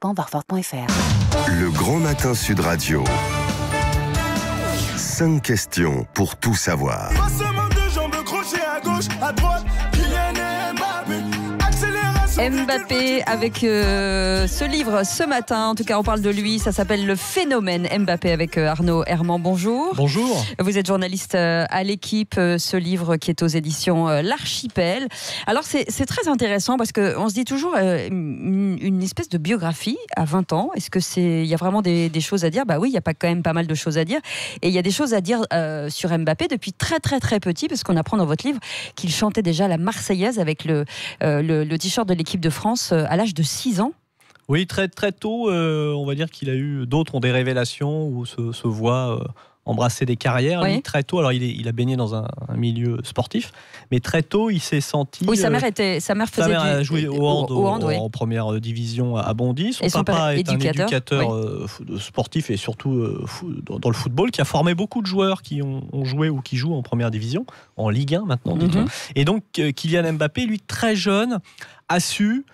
Warford.fr. Le Grand Matin Sud Radio. 5 questions pour tout savoir. Passement de jambes crochet à gauche, à droite, Kylian Mbappé. Mbappé avec ce livre ce matin, en tout cas on parle de lui, ça s'appelle Le Phénomène Mbappé avec Arnaud Herman. Bonjour. Bonjour. Vous êtes journaliste à l'Équipe, ce livre qui est aux éditions L'Archipel. Alors c'est très intéressant parce qu'on se dit toujours une espèce de biographie à 20 ans. Est-ce qu'il y a vraiment des choses à dire ? Bah oui, il y a quand même pas mal de choses à dire. Et il y a des choses à dire sur Mbappé depuis très très très petit, parce qu'on apprend dans votre livre qu'il chantait déjà la Marseillaise avec le t-shirt de l'équipe de France à l'âge de 6 ans. Oui, très, très tôt, on va dire qu'il a eu... D'autres ont des révélations ou se voient embrasser des carrières. Oui. Lui, très tôt, alors il a baigné dans un milieu sportif, mais très tôt, il s'est senti... Oui, sa mère a joué au hand, oui. en première division à Bondy. Son papa est un éducateur sportif et surtout dans le football, qui a formé beaucoup de joueurs qui ont joué ou qui jouent en première division, en Ligue 1 maintenant. Et donc, Kylian Mbappé, lui, très jeune, a su...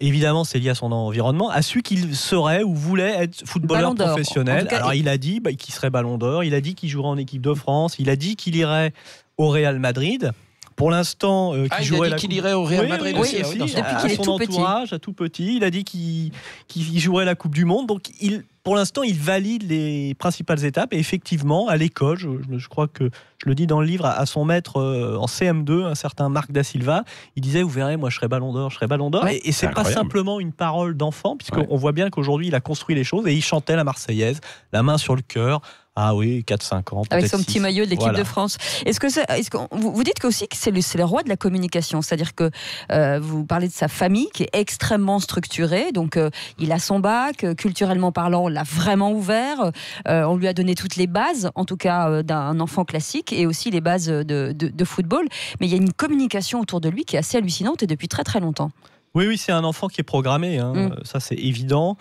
Évidemment, c'est lié à son environnement, a su qu'il serait ou voulait être footballeur professionnel. Alors, il a dit qu'il serait ballon d'or, il a dit qu'il jouerait en équipe de France, il a dit qu'il irait au Real Madrid. Pour l'instant, qu'il irait au Real Madrid aussi, depuis qu'il est son tout entourage, à tout petit. Il a dit qu'il jouerait la Coupe du Monde. Donc, pour l'instant, il valide les principales étapes. Et effectivement, à l'école, je crois que je le dis dans le livre, à son maître en CM2, un certain Marc Da Silva, il disait, vous verrez, moi je serai ballon d'or, je serai ballon d'or. Ouais. Et c'est pas simplement une parole d'enfant, puisqu'on voit bien qu'aujourd'hui, il a construit les choses et il chantait la Marseillaise, la main sur le cœur. Ah oui, 4-5 ans. Avec son 6. petit maillot de l'équipe de France. Vous dites aussi que c'est le roi de la communication, c'est-à-dire que vous parlez de sa famille qui est extrêmement structurée, donc il a son bac, culturellement parlant, on l'a vraiment ouvert, on lui a donné toutes les bases, en tout cas d'un enfant classique, et aussi les bases de football, mais il y a une communication autour de lui qui est assez hallucinante et depuis très très longtemps. Oui, c'est un enfant qui est programmé, ça c'est évident.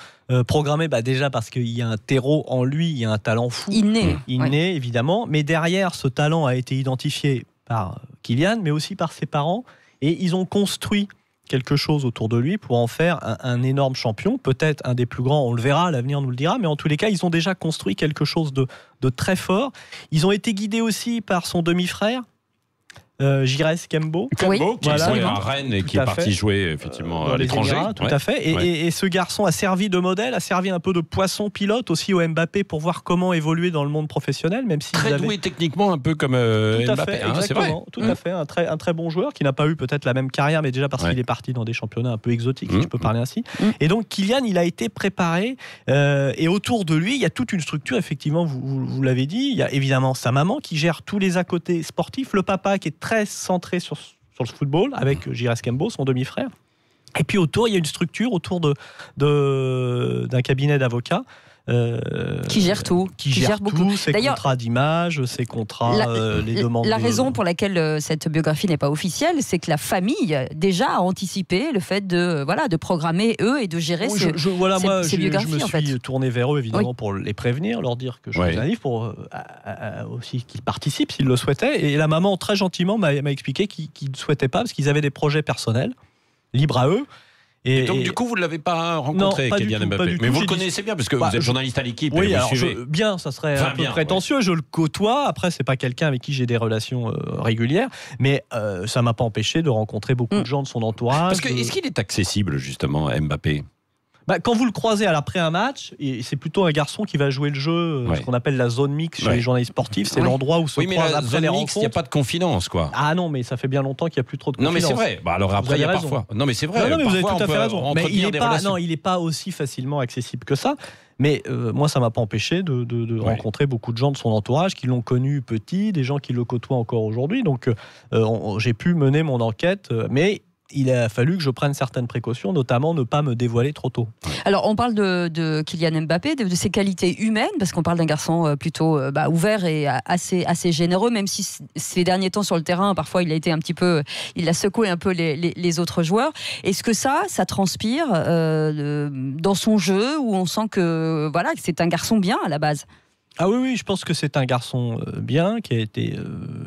Programmé déjà parce qu'il y a un terreau en lui, il y a un talent fou. Inné, évidemment. Mais derrière, ce talent a été identifié par Kylian, mais aussi par ses parents. Et ils ont construit quelque chose autour de lui pour en faire un énorme champion. Peut-être un des plus grands, on le verra, l'avenir nous le dira. Mais en tous les cas, ils ont déjà construit quelque chose de très fort. Ils ont été guidés aussi par son demi-frère, Girès Kembo, qui est à Rennes et qui est parti jouer effectivement à l'étranger. Tout à fait. Et ce garçon a servi de modèle, a servi un peu de poisson pilote aussi au Mbappé pour voir comment évoluer dans le monde professionnel, même si très doué techniquement, un peu comme Mbappé. C'est vrai. Tout à fait. Un très bon joueur qui n'a pas eu peut-être la même carrière, mais déjà parce qu'il est parti dans des championnats un peu exotiques, si je peux parler ainsi. Et donc Kylian, il a été préparé et autour de lui, il y a toute une structure. Effectivement, vous l'avez dit. Il y a évidemment sa maman qui gère tous les à côté sportifs, le papa qui est très centré sur le football avec Girès Kembo, son demi-frère. Et puis autour, il y a une structure autour d'un cabinet d'avocats qui gère tout. Qui gère beaucoup. Ses contrats d'image, ses contrats, les demandes. La raison pour laquelle cette biographie n'est pas officielle, c'est que la famille déjà a anticipé le fait de programmer eux et de gérer ces biographies. Je me suis tourné vers eux évidemment pour les prévenir, leur dire que je faisais un livre, pour aussi qu'ils participent s'ils le souhaitaient. Et la maman très gentiment m'a expliqué qu'ils ne souhaitaient pas parce qu'ils avaient des projets personnels libres à eux. Et donc du coup vous ne l'avez pas rencontré, Kylian Mbappé, mais vous le connaissez bien parce que vous êtes journaliste à l'Équipe. Oui, et alors vous ça serait un peu prétentieux. Je le côtoie. Après, c'est pas quelqu'un avec qui j'ai des relations régulières, mais ça m'a pas empêché de rencontrer beaucoup de gens de son entourage. Parce que est-ce qu'il est accessible justement, Mbappé ? Quand vous le croisez après un match, c'est plutôt un garçon qui va jouer le jeu, ce qu'on appelle la zone mix chez les journalistes sportifs. C'est l'endroit où se croisent après les rencontres. Il n'y a pas de confidence, quoi. Ah non, mais ça fait bien longtemps qu'il n'y a plus trop de confidence. Non, mais c'est vrai. Alors après, il y a parfois. Non, mais c'est vrai. Non, mais vous avez tout à fait raison. Mais il n'est pas aussi facilement accessible que ça. Mais moi, ça ne m'a pas empêché de rencontrer beaucoup de gens de son entourage qui l'ont connu petit, des gens qui le côtoient encore aujourd'hui. Donc, j'ai pu mener mon enquête, mais il a fallu que je prenne certaines précautions, notamment ne pas me dévoiler trop tôt. Alors, on parle de Kylian Mbappé, de ses qualités humaines, parce qu'on parle d'un garçon plutôt ouvert et assez généreux, même si ces derniers temps sur le terrain, parfois il a secoué un peu les autres joueurs. Est-ce que ça transpire dans son jeu, où on sent que c'est un garçon bien à la base ? Ah oui, je pense que c'est un garçon bien, qui a été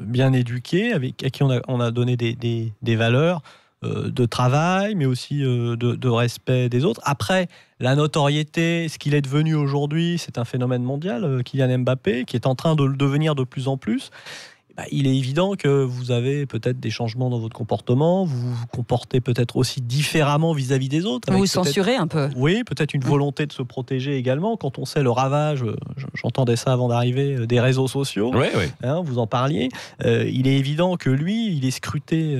bien éduqué, à qui on a donné des valeurs. de travail, mais aussi de respect des autres. Après, la notoriété, ce qu'il est devenu aujourd'hui, c'est un phénomène mondial, Kylian Mbappé, qui est en train de le devenir de plus en plus. Il est évident que vous avez peut-être des changements dans votre comportement, vous vous comportez peut-être aussi différemment vis-à-vis des autres. Vous vous censurez un peu. Oui, peut-être une volonté de se protéger également. Quand on sait le ravage, j'entendais ça avant d'arriver, des réseaux sociaux, vous en parliez, il est évident que lui, il est scruté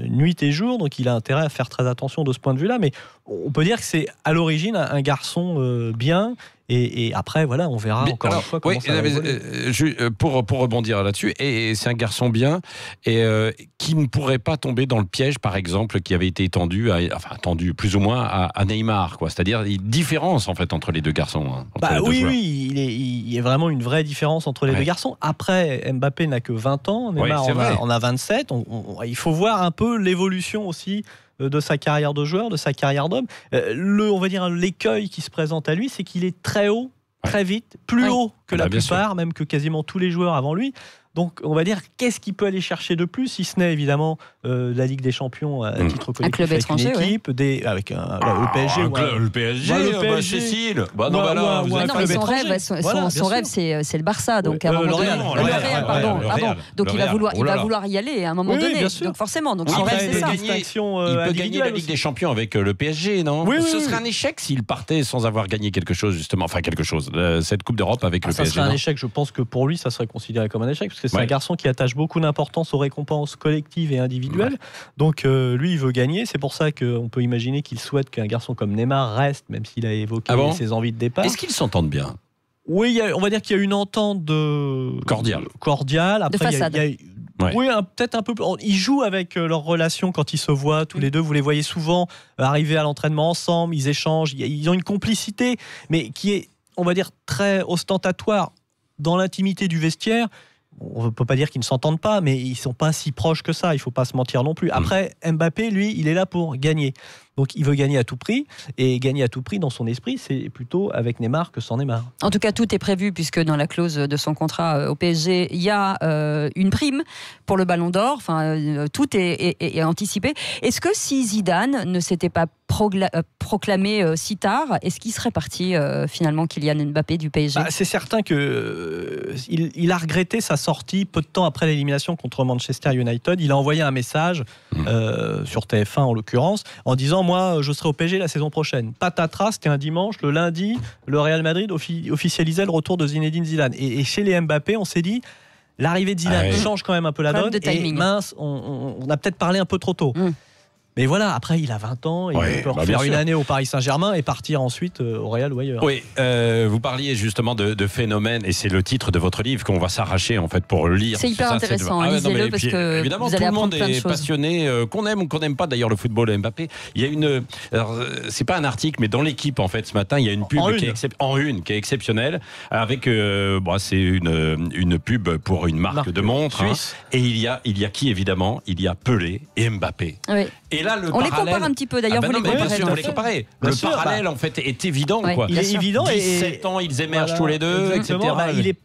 nuit et jour, donc il a intérêt à faire très attention de ce point de vue-là. Mais on peut dire que c'est à l'origine un garçon bien. Et après, voilà, on verra une fois comment ça va évoluer. Pour rebondir là-dessus, et c'est un garçon bien et qui ne pourrait pas tomber dans le piège, par exemple, qui avait été tendu plus ou moins à Neymar, quoi. C'est-à-dire une différence en fait entre les deux garçons. Il y a vraiment une vraie différence entre les deux garçons. Après, Mbappé n'a que 20 ans, Neymar en a 27. Il faut voir un peu l'évolution aussi de sa carrière de joueur, de sa carrière d'homme. On va dire l'écueil qui se présente à lui, c'est qu'il est très haut, très vite, plus haut que la plupart, même que quasiment tous les joueurs avant lui. Donc, on va dire, qu'est-ce qu'il peut aller chercher de plus, si ce n'est évidemment la Ligue des Champions à titre collectif, un club étranger, avec une équipe, avec le PSG. Le PSG, Cécile. Son rêve, c'est le Barça. Donc, à un moment donné, le Real, pardon. Donc, il va vouloir y aller à un moment donné. Donc, forcément, son rêve, c'est ça. Il peut gagner la Ligue des Champions avec le PSG, non ? Ce serait un échec s'il partait sans avoir gagné quelque chose, justement. Enfin, quelque chose. Cette Coupe d'Europe avec le PSG. Ça serait un échec. Je pense que pour lui, ça serait considéré comme un échec. Parce que c'est un garçon qui attache beaucoup d'importance aux récompenses collectives et individuelles. Donc lui, il veut gagner. C'est pour ça qu'on peut imaginer qu'il souhaite qu'un garçon comme Neymar reste, même s'il a évoqué ses envies de départ. Est-ce qu'ils s'entendent bien ? Oui, on va dire qu'il y a une entente cordiale. Après, de façade. Oui, peut-être un peu. Ils jouent avec leur relation quand ils se voient tous les deux. Vous les voyez souvent arriver à l'entraînement ensemble. Ils échangent. Ils ont une complicité, mais qui est, on va dire, très ostentatoire dans l'intimité du vestiaire. On ne peut pas dire qu'ils ne s'entendent pas, mais ils ne sont pas si proches que ça, il ne faut pas se mentir non plus. Après, Mbappé, lui, il est là pour gagner. Donc il veut gagner à tout prix, et gagner à tout prix dans son esprit, c'est plutôt avec Neymar que sans Neymar. En tout cas, tout est prévu, puisque dans la clause de son contrat au PSG, il y a une prime pour le Ballon d'Or, tout est anticipé. Est-ce que si Zidane ne s'était pas proclamé si tard, est-ce qu'il serait parti finalement Kylian Mbappé du PSG ? C'est certain qu'il a regretté sa sortie peu de temps après l'élimination contre Manchester United. Il a envoyé un message sur TF1 en l'occurrence, en disant moi je serai au PSG la saison prochaine. Patatras, c'était un dimanche, le lundi, le Real Madrid officialisait le retour de Zinedine Zidane. Et chez les Mbappé, on s'est dit l'arrivée de Zidane change quand même un peu la donne. Et mince, on a peut-être parlé un peu trop tôt. Mais voilà, après il a 20 ans, il peut refaire une année au Paris Saint-Germain et partir ensuite au Real ou ailleurs. Oui, vous parliez justement de phénomène, et c'est le titre de votre livre qu'on va s'arracher en fait pour le lire. C'est hyper intéressant, lisez-le parce que évidemment, vous allez apprendre plein de choses. Tout le monde est passionné, qu'on aime ou qu'on n'aime pas d'ailleurs le football Mbappé. Il y a alors c'est pas un article, mais dans l'équipe en fait ce matin, il y a une pub qui est exceptionnelle, avec c'est une pub pour une marque de montres, et il y a qui évidemment, il y a Pelé et Mbappé. Oui. Et là, on les compare un petit peu d'ailleurs. Vous les comparez. Le parallèle en fait est évident. Il est évident. 17 ans, ils émergent tous les deux, etc.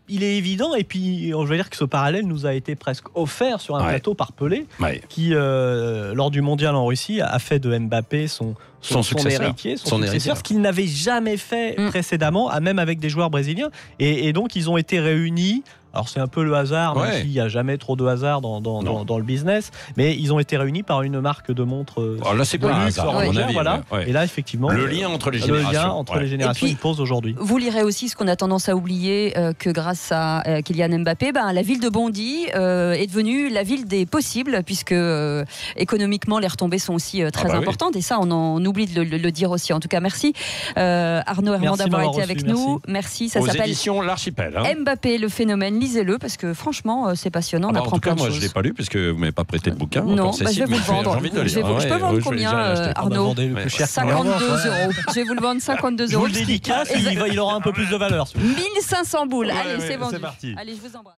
Il est évident, et puis on va dire que ce parallèle nous a été presque offert sur un plateau par Pelé, qui lors du mondial en Russie a fait de Mbappé son héritier, son successeur, ce qu'il n'avait jamais fait précédemment, même avec des joueurs brésiliens. Et donc ils ont été réunis. Alors c'est un peu le hasard, même s'il n'y a jamais trop de hasard dans le business, mais ils ont été réunis par une marque de montres. Là c'est pas un hasard, à mon avis. Et là effectivement, le lien entre les générations, il pose aujourd'hui. Vous lirez aussi ce qu'on a tendance à oublier, que grâce à Kylian Mbappé, la ville de Bondy est devenue la ville des possibles, puisque économiquement les retombées sont aussi très importantes, et ça on oublie de le dire aussi. En tout cas, merci Arnaud Herman d'avoir été avec nous. Merci. Ça s'appelle éditions L'Archipel. Mbappé, le phénomène. Lisez-le parce que franchement c'est passionnant, on apprend plein de choses. En tout cas, moi je ne l'ai pas lu puisque vous ne m'avez pas prêté le bouquin. Non, je vais vous le vendre. Je peux vendre combien, Arnaud ? 52 €. Je vais vous le vendre 52 €. Je vous le dédicace, il aura un peu plus de valeur. 1500 boules. Allez, c'est vendu. Allez, je vous embrasse.